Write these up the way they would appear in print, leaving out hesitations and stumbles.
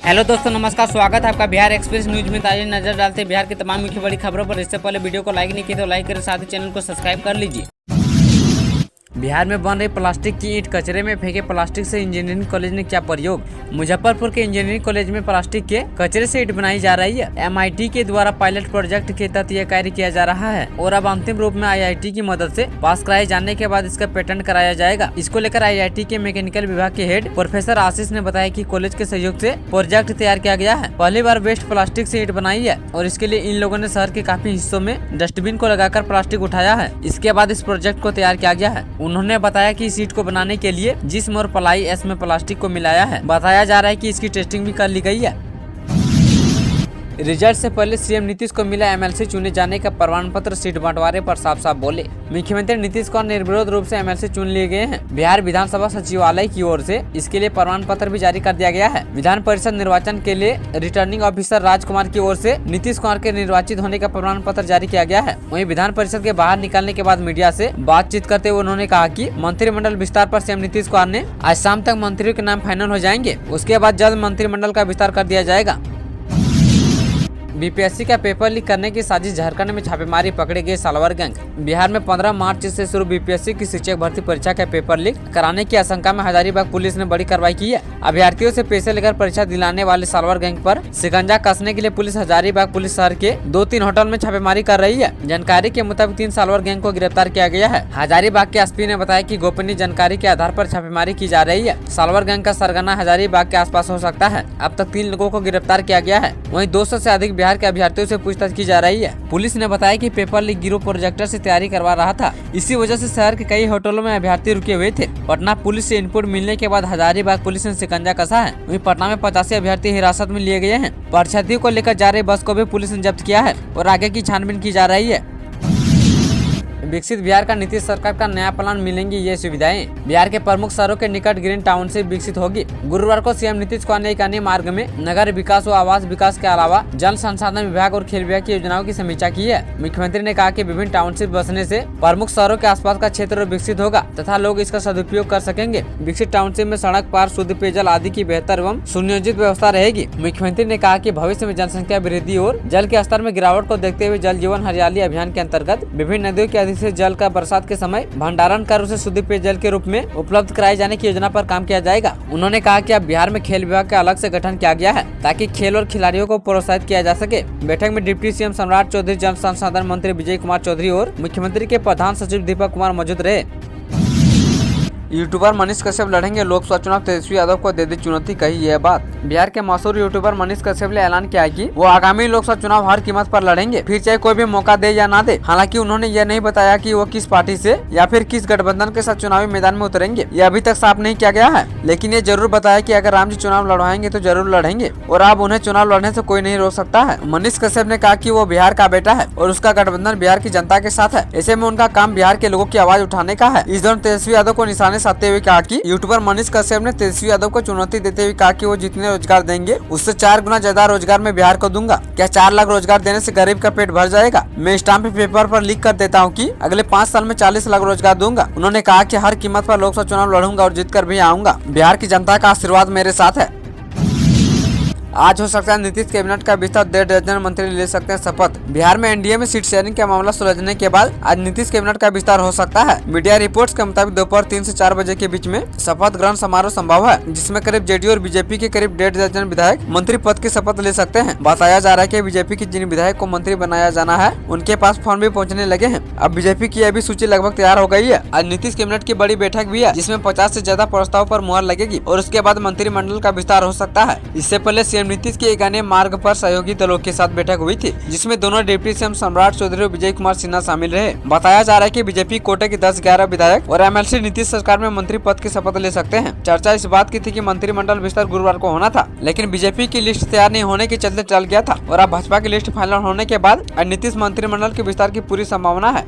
Hello दोस्तों, नमस्कार। स्वागत है आपका बिहार एक्सप्रेस न्यूज में। ताज़ा नजर डालते हैं बिहार की तमाम मुख्य बड़ी खबरों पर। इससे पहले वीडियो को लाइक नहीं किया तो लाइक करें, साथ ही चैनल को सब्सक्राइब कर लीजिए। बिहार में बन रही प्लास्टिक की ईंट, कचरे में फेंके प्लास्टिक से इंजीनियरिंग कॉलेज ने किया प्रयोग। मुजफ्फरपुर के इंजीनियरिंग कॉलेज में प्लास्टिक के कचरे से ईंट बनाई जा रही है। MIT के द्वारा पायलट प्रोजेक्ट के तहत यह कार्य किया जा रहा है और अब अंतिम रूप में IIT की मदद से पास कराए जाने के बाद इसका पेटेंट कराया जाएगा। इसको लेकर IIT के मैकेनिकल विभाग के हेड प्रोफेसर आशीष ने बताया कि कॉलेज के सहयोग से प्रोजेक्ट तैयार किया गया है। पहली बार वेस्ट प्लास्टिक से ईंट बनाई है और इसके लिए इन लोगों ने शहर के काफी हिस्सों में डस्टबिन को लगाकर प्लास्टिक उठाया है। इसके बाद इस प्रोजेक्ट को तैयार किया गया है। उन्होंने बताया कि इस ईंट को बनाने के लिए जिस्म और पलाई S में प्लास्टिक को मिलाया है। बताया जा रहा है कि इसकी टेस्टिंग भी कर ली गई है। रिजल्ट से पहले CM नीतीश को मिला MLC चुने जाने का प्रमाण पत्र। सीट बंटवारे पर साफ साफ बोले। मुख्यमंत्री नीतीश कुमार निर्विरोध रूप से MLC चुन लिए गए हैं। बिहार विधानसभा सचिवालय की ओर से इसके लिए प्रमाण पत्र भी जारी कर दिया गया है। विधान परिषद निर्वाचन के लिए रिटर्निंग ऑफिसर राजकुमार की ओर से नीतीश कुमार के निर्वाचित होने का प्रमाण पत्र जारी किया गया है। वहीं विधान परिषद के बाहर निकलने के बाद मीडिया से बातचीत करते हुए उन्होंने कहा कि मंत्रिमंडल विस्तार पर CM नीतीश कुमार ने आज शाम तक मंत्रियों के नाम फाइनल हो जाएंगे। उसके बाद जल्द मंत्रिमंडल का विस्तार कर दिया जाएगा। BPSC का पेपर लीक करने की साजिश, झारखंड में छापेमारी, पकड़े गए सालवर गैंग। बिहार में 15 मार्च से शुरू BPSC की शिक्षक भर्ती परीक्षा का पेपर लीक कराने की आशंका में हजारीबाग पुलिस ने बड़ी कार्रवाई की है। अभ्यर्थियों से पैसे लेकर परीक्षा दिलाने वाले सालवर गैंग पर शिकंजा कसने के लिए पुलिस हजारीबाग पुलिस शहर के 2-3 होटल में छापेमारी कर रही है। जानकारी के मुताबिक 3 सालवर गैंग को गिरफ्तार किया गया है। हजारीबाग के SP ने बताया कि गोपनीय जानकारी के आधार पर छापेमारी की जा रही है। सालवर गैंग का सरगना हजारीबाग के आसपास हो सकता है। अब तक 3 लोगों को गिरफ्तार किया गया है। वहीं 200 से अधिक बिहार के अभ्यर्थियों से पूछताछ की जा रही है। पुलिस ने बताया कि पेपर लीक गिरोह प्रोजेक्टर से तैयारी करवा रहा था। इसी वजह से शहर के कई होटलों में अभ्यर्थी रुके हुए थे। पटना पुलिस से इनपुट मिलने के बाद हजारीबाग पुलिस ने शिकंजा कसा है। वहीं पटना में 85 अभ्यर्थी हिरासत में लिए गए हैं। परीक्षार्थियों को लेकर जा रही बस को भी पुलिस ने जब्त किया है और आगे की छानबीन की जा रही है। विकसित बिहार का नीतीश सरकार का नया प्लान, मिलेंगी ये सुविधाएं। बिहार के प्रमुख शहरों के निकट ग्रीन टाउनशिप विकसित होगी। गुरुवार को CM नीतीश कुमार ने एक अन्य मार्ग में नगर विकास व आवास विकास के अलावा जल संसाधन विभाग और खेल विभाग की योजनाओं की समीक्षा की है। मुख्यमंत्री ने कहा कि विभिन्न टाउनशिप बसने से प्रमुख शहरों के आसपास का क्षेत्र विकसित होगा तथा लोग इसका सदुपयोग कर सकेंगे। विकसित टाउनशिप में सड़क, पार, शुद्ध पेयजल आदि की बेहतर एवं सुनियोजित व्यवस्था रहेगी। मुख्यमंत्री ने कहा कि भविष्य में जनसंख्या वृद्धि और जल के स्तर में गिरावट को देखते हुए जल जीवन हरियाली अभियान के अंतर्गत विभिन्न नदियों के अधिक से जल का बरसात के समय भंडारण कर उसे शुद्ध पेयजल के रूप में उपलब्ध कराए जाने की योजना पर काम किया जाएगा। उन्होंने कहा कि अब बिहार में खेल विभाग का अलग से गठन किया गया है ताकि खेल और खिलाड़ियों को प्रोत्साहित किया जा सके। बैठक में डिप्टी CM सम्राट चौधरी, जल संसाधन मंत्री विजय कुमार चौधरी और मुख्यमंत्री के प्रधान सचिव दीपक कुमार मौजूद रहे। यूट्यूबर मनीष कश्यप लड़ेंगे लोकसभा चुनाव, तेजस्वी यादव को दे दी चुनौती, कही यह बात। बिहार के मशहूर यूट्यूबर मनीष कश्यप ने ऐलान किया है कि वो आगामी लोकसभा चुनाव हर कीमत पर लड़ेंगे, फिर चाहे कोई भी मौका दे या ना दे। हालांकि उन्होंने यह नहीं बताया कि वो किस पार्टी से या फिर किस गठबंधन के साथ चुनावी मैदान में उतरेंगे। यह अभी तक साफ नहीं किया गया है, लेकिन ये जरूर बताया कि अगर राम जी चुनाव लड़वाएंगे तो जरूर लड़ेंगे और अब उन्हें चुनाव लड़ने से कोई नहीं रोक सकता है। मनीष कश्यप ने कहा कि वो बिहार का बेटा है और उसका गठबंधन बिहार की जनता के साथ है। ऐसे में उनका काम बिहार के लोगों की आवाज उठाने का है। इस दौरान तेजस्वी यादव को निशाने साधते हुए कहा कि यूट्यूबर मनीष कश्यप ने तेजस्वी यादव को चुनौती देते हुए कहा कि वो जितने रोजगार देंगे उससे 4 गुना ज्यादा रोजगार मैं बिहार को दूंगा। क्या 4 लाख रोजगार देने से गरीब का पेट भर जाएगा? मैं स्टाम्प पेपर पर लिख कर देता हूँ कि अगले 5 साल में 40 लाख रोजगार दूंगा। उन्होंने कहा कि हर कीमत पर लोकसभा चुनाव लड़ूंगा और जीत कर भी आऊंगा। बिहार की जनता का आशीर्वाद मेरे साथ है। आज हो सकता है नीतीश कैबिनेट का विस्तार, 1.5 दर्जन मंत्री ले सकते हैं शपथ। बिहार में NDA में सीट शेयरिंग का मामला सुलझने के बाद आज नीतीश कैबिनेट का विस्तार हो सकता है। मीडिया रिपोर्ट्स के मुताबिक दोपहर 3 से 4 बजे के बीच में शपथ ग्रहण समारोह संभव है, जिसमें करीब JDU और BJP के करीब 1.5 दर्जन विधायक मंत्री पद की शपथ ले सकते हैं। बताया जा रहा है कि BJP के जिन विधायक को मंत्री बनाया जाना है उनके पास फॉर्म भी पहुँचने लगे हैं। अब BJP की यह भी सूची लगभग तैयार हो गई है। आज नीतीश कैबिनेट की बड़ी बैठक भी है, जिसमें 50 से ज्यादा प्रस्ताव पर मुहर लगेगी और उसके बाद मंत्रिमंडल का विस्तार हो सकता है। इससे पहले CM नीतीश की एक अन्य मार्ग पर सहयोगी दलों के साथ बैठक हुई थी, जिसमें दोनों डिप्टी CM सम्राट चौधरी और विजय कुमार सिन्हा शामिल रहे। बताया जा रहा है कि BJP कोटे के 10-11 विधायक और MLC नीतीश सरकार में मंत्री पद की शपथ ले सकते हैं। चर्चा इस बात की थी कि मंत्रिमंडल विस्तार गुरुवार को होना था, लेकिन BJP की लिस्ट तैयार नहीं होने के चलते टल गया था और अब भाजपा की लिस्ट फाइनल होने के बाद नीतीश मंत्रिमंडल के विस्तार की पूरी संभावना है।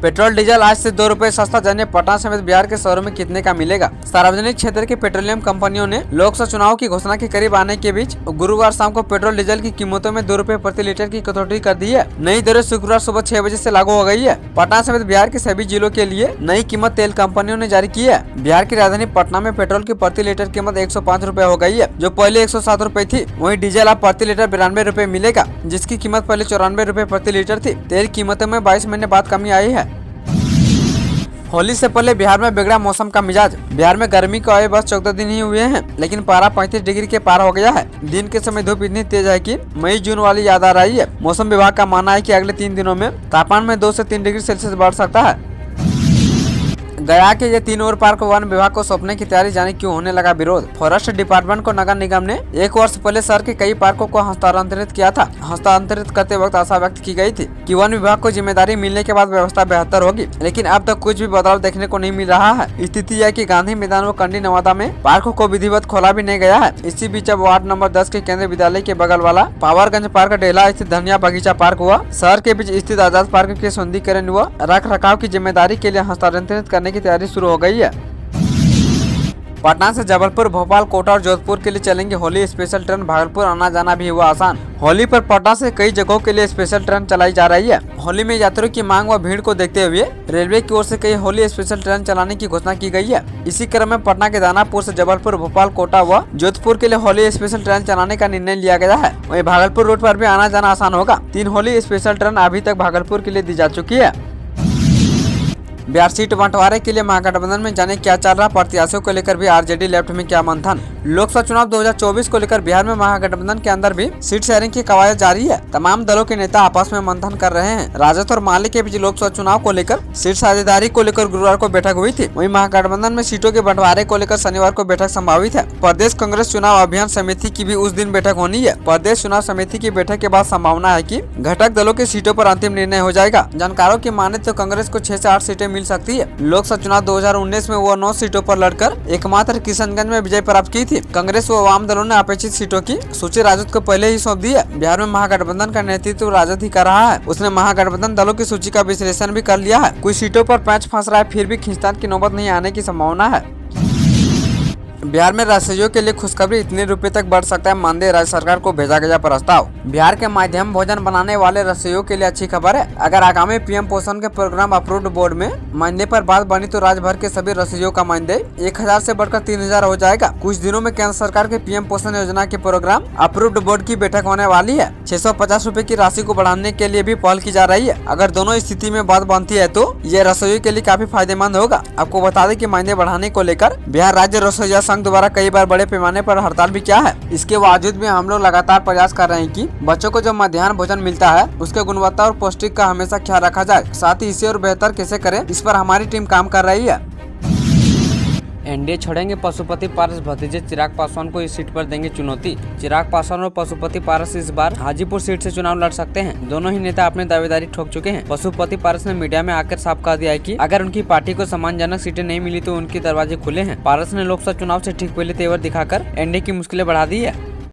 पेट्रोल डीजल आज से 2 रुपए सस्ता। जानिए पटना समेत बिहार के शहरों में कितने का मिलेगा। सार्वजनिक क्षेत्र की पेट्रोलियम कंपनियों ने लोकसभा चुनाव की घोषणा के करीब आने के बीच गुरुवार शाम को पेट्रोल डीजल की कीमतों में 2 रुपए प्रति लीटर की कटौती कर दी है। नई दरें शुक्रवार सुबह 6 बजे से लागू हो गई है। पटना समेत बिहार के सभी जिलों के लिए नई कीमत तेल कंपनियों ने जारी की है। बिहार की राजधानी पटना में पेट्रोल की प्रति लीटर कीमत 105 रुपए हो गई है, जो पहले 107 रुपए थी। वहीं डीजल अब प्रति लीटर 92 रुपए मिलेगा, जिसकी कीमत पहले 94 रुपए प्रति लीटर थी। तेल कीमतों में 22 महीने बाद कमी आई है। होली से पहले बिहार में बिगड़ा मौसम का मिजाज। बिहार में गर्मी को आए बस 14 दिन ही हुए हैं, लेकिन पारा 35 डिग्री के पार हो गया है। दिन के समय धूप इतनी तेज है कि मई जून वाली याद आ रही है। मौसम विभाग का मानना है कि अगले 3 दिनों में तापमान में 2 से 3 डिग्री सेल्सियस बढ़ सकता है। गया के ये 3 और पार्क वन विभाग को सौंपने की तैयारी, जाने क्यों होने लगा विरोध। फॉरेस्ट डिपार्टमेंट को नगर निगम ने 1 वर्ष पहले शहर के कई पार्कों को हस्तांतरित किया था। हस्तांतरित करते वक्त आशा व्यक्त की गई थी कि वन विभाग को जिम्मेदारी मिलने के बाद व्यवस्था बेहतर होगी, लेकिन अब तक कुछ भी बदलाव देखने को नहीं मिल रहा है। स्थिति यह कि गांधी मैदान व कंडी नवादा में पार्कों को विधिवत खोला भी नहीं गया है। इसी बीच अब वार्ड नंबर 10 के केंद्रीय विद्यालय के बगल वाला पावरगंज पार्क, डेला स्थित धनिया बगीचा पार्क व शहर के बीच स्थित आजाद पार्क के सौंदर्यीकरण व रख रखाव की जिम्मेदारी के लिए हस्तांतरित करने की तैयारी शुरू हो गई है। पटना से जबलपुर, भोपाल, कोटा और जोधपुर के लिए चलेंगे होली स्पेशल ट्रेन। भागलपुर आना जाना भी हुआ आसान। होली पर पटना से कई जगहों के लिए स्पेशल ट्रेन चलाई जा रही है। होली में यात्रियों की मांग व भीड़ को देखते हुए रेलवे की ओर से कई होली स्पेशल ट्रेन चलाने की घोषणा की गई है। इसी क्रम में पटना के दानापुर से जबलपुर, भोपाल, कोटा व जोधपुर के लिए होली स्पेशल ट्रेन चलाने का निर्णय लिया गया है। वहीं भागलपुर रूट पर भी आना जाना आसान होगा। 3 होली स्पेशल ट्रेन अभी तक भागलपुर के लिए दी जा चुकी है। बिहार सीट बंटवारे के लिए महागठबंधन में जाने क्या चल रहा। प्रत्याशियों को लेकर भी आरजेडी लेफ्ट में क्या मंथन। लोकसभा चुनाव 2024 को लेकर बिहार में महागठबंधन के अंदर भी सीट शेयरिंग की कवायद जारी है। तमाम दलों के नेता आपस में मंथन कर रहे हैं। राजद और माले के बीच लोकसभा चुनाव को लेकर सीट साझेदारी को लेकर गुरुवार को बैठक हुई थी। वहीं महागठबंधन में सीटों के बंटवारे को लेकर शनिवार को बैठक संभावित है। प्रदेश कांग्रेस चुनाव अभियान समिति की भी उस दिन बैठक होनी है। प्रदेश चुनाव समिति की बैठक के बाद संभावना है कि घटक दलों की सीटों पर अंतिम निर्णय हो जाएगा। जानकारों की माने तो कांग्रेस को 6 से 8 सीटें मिल सकती है। लोकसभा चुनाव 2019 में वो 9 सीटों पर लड़कर एकमात्र किशनगंज में विजय प्राप्त की थी। कांग्रेस व वाम दलों ने अपेक्षित सीटों की सूची राजद को पहले ही सौंप दी है। बिहार में महागठबंधन का नेतृत्व राजद ही कर रहा है। उसने महागठबंधन दलों की सूची का विश्लेषण भी कर लिया है। कुछ सीटों पर पैंच फंस रहा है, फिर भी खींचतान की नौबत नहीं आने की संभावना है। बिहार में रसोइयों के लिए खुशखबरी, इतने रुपए तक बढ़ सकता है मानदेय। राज्य सरकार को भेजा गया प्रस्ताव। बिहार के माध्यम भोजन बनाने वाले रसोइयों के लिए अच्छी खबर है। अगर आगामी पीएम पोषण के प्रोग्राम अप्रूव्ड बोर्ड में मानदेय पर बात बनी तो राज्य भर के सभी रसोइयों का मानदेय 1000 से बढ़कर 3000 हो जाएगा। कुछ दिनों में केंद्र सरकार के पीएम पोषण योजना के प्रोग्राम अप्रूव्ड बोर्ड की बैठक होने वाली है। 650 रुपए की राशि को बढ़ाने के लिए भी पहल की जा रही है। अगर दोनों स्थिति में बात बनती है तो ये रसोइयों के लिए काफी फायदेमंद होगा। आपको बता दें कि मानदेय बढ़ाने को लेकर बिहार राज्य रसोइया संघ द्वारा कई बार बड़े पैमाने पर हड़ताल भी किया है। इसके बावजूद भी हम लोग लगातार प्रयास कर रहे हैं कि बच्चों को जो मध्याह्न भोजन मिलता है उसके गुणवत्ता और पौष्टिक का हमेशा ख्याल रखा जाए। साथ ही इसे और बेहतर कैसे करें, इस पर हमारी टीम काम कर रही है। एनडीए छोड़ेंगे पशुपति पारस। भतीजे चिराग पासवान को इस सीट पर देंगे चुनौती। चिराग पासवान और पशुपति पारस इस बार हाजीपुर सीट से चुनाव लड़ सकते हैं। दोनों ही नेता अपनी दावेदारी ठोक चुके हैं। पशुपति पारस ने मीडिया में आकर साफ कह दिया है कि अगर उनकी पार्टी को सम्मानजनक सीटें नहीं मिली तो उनके दरवाजे खुले हैं। पारस ने लोकसभा चुनाव से ठीक पहले तेवर दिखाकर एनडीए की मुश्किलें बढ़ा दी है।